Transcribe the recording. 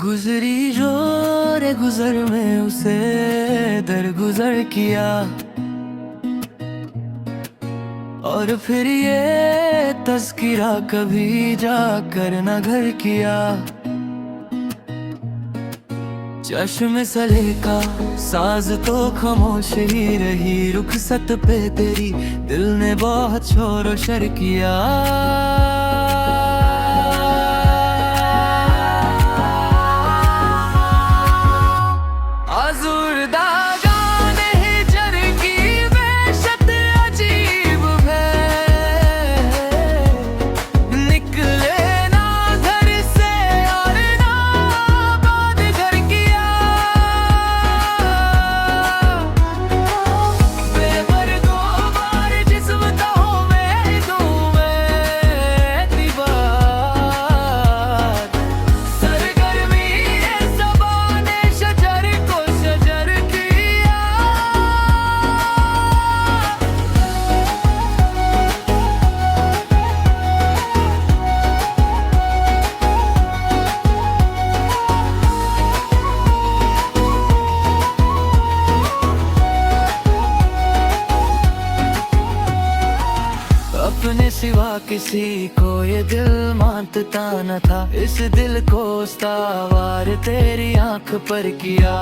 गुजरी जो रे गुजर में उसे दरगुजर किया, और फिर ये तस्किरा कभी जाकर न घर किया। चश्म सले का साज तो खामोश ही रही, रुखसत पे तेरी दिल ने बहुत शोर शर किया। अपने सिवा किसी को ये दिल मानता न था, इस दिल को सवार तेरी आंख पर किया।